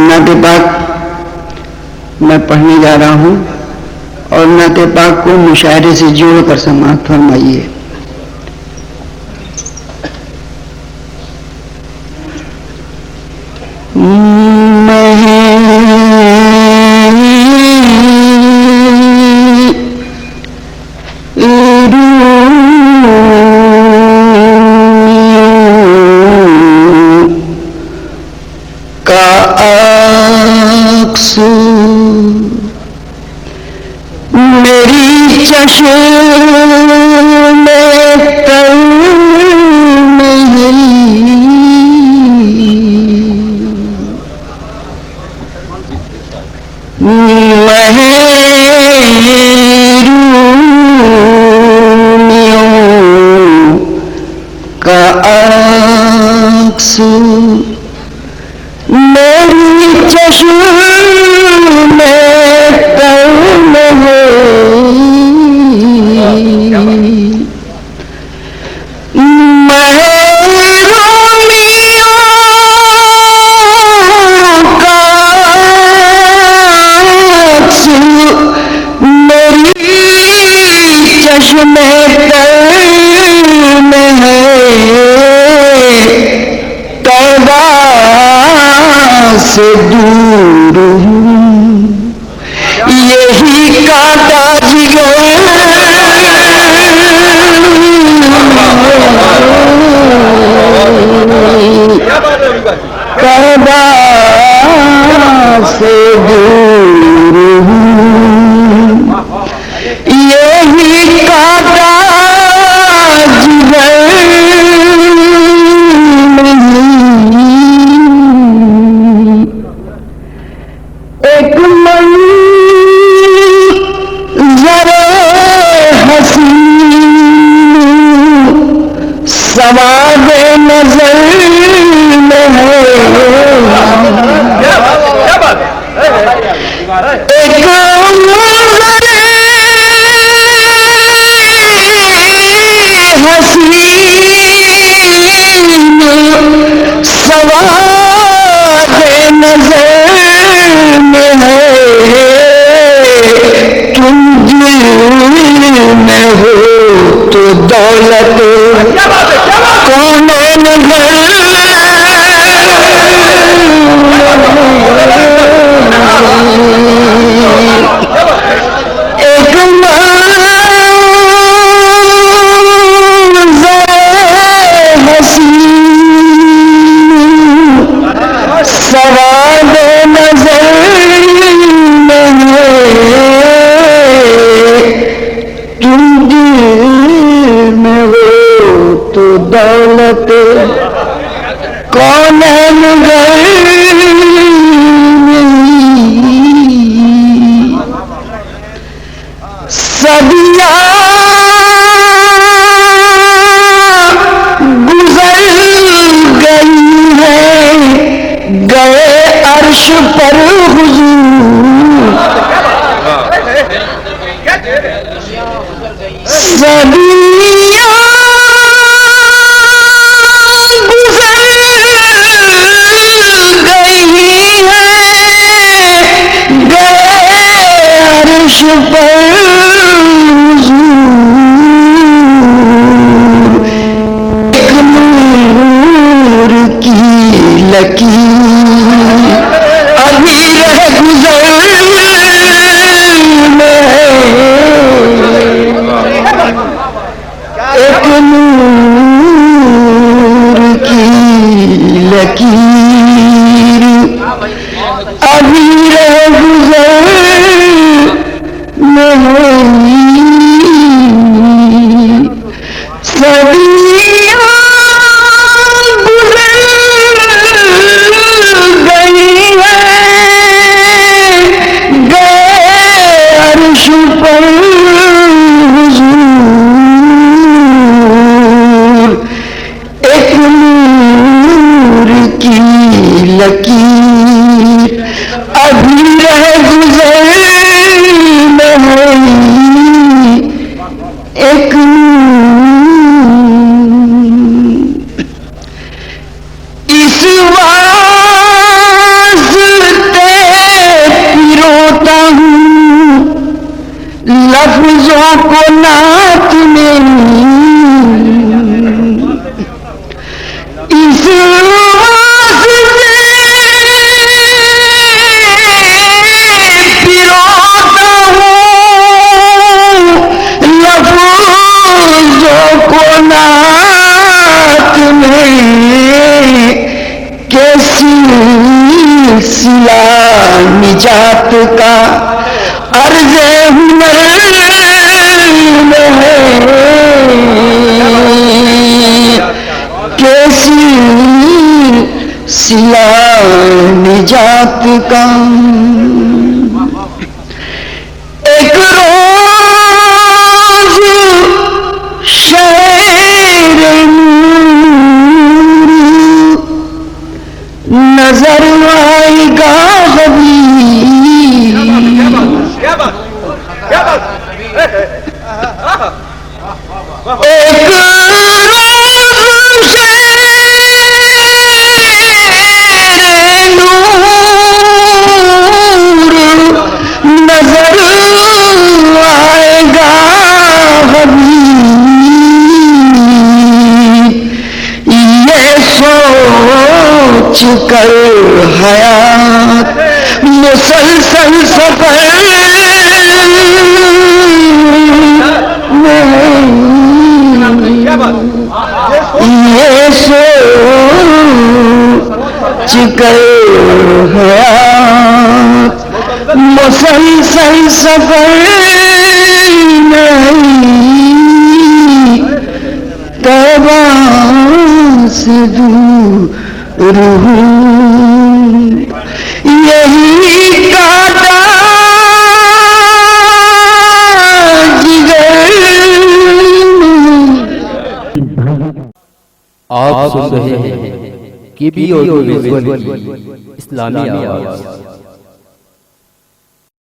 नाते पाक मैं पढ़ने जा रहा हूं और नाते पाक को मुशायरे से जोड़कर समाप्त फरमाइए। मेरी चश्मे तर का अक्स मेरी चश्मे से दूर हूँ, यही कांटा जिगर कांटा से दूर हूँ, यही कांटा जिगर एक मंज़र हसीन सवाद नजर में है, एक मंज़र हसीन सवाद नजर में हो तो दौलत कौन एक हसीन सवाद नजर में हो तो दौलत कौन सदियां गुजर गई हैं, गए अर्श पर हुजूर, सदियां गुजर गई हैं, गए अर्श पर हुजूर, एक नूर की लकीर अभी रह गुजर में, एक नूर की लकीर अभी रह गुजर में है, सदियां गुजर गई हैं, गए अर्श पर हुजूर, एक नूर की लकीर अभी रह गुजर में है, एक इस वादे लफ्जों को नात में इस वास्ते पिरोता हूँ, लफ्जों को नात में कैसी सिला निजात का अर्ज़े हुनर में है, कैसी सिला निजात का। एक रोज शेर नजर आएगा हबीब, एक रोज शेर नूर नजर आएगा हबीब, ये सोच कर हयात मुसलसल सफर ये सोच कर हयात मुसलसल सफर नहीं, तौबा से दूर हूँ, यही काटा आप सुन रहे हैं केबी ऑडियो विजुअल की इस्लामी आवाज़।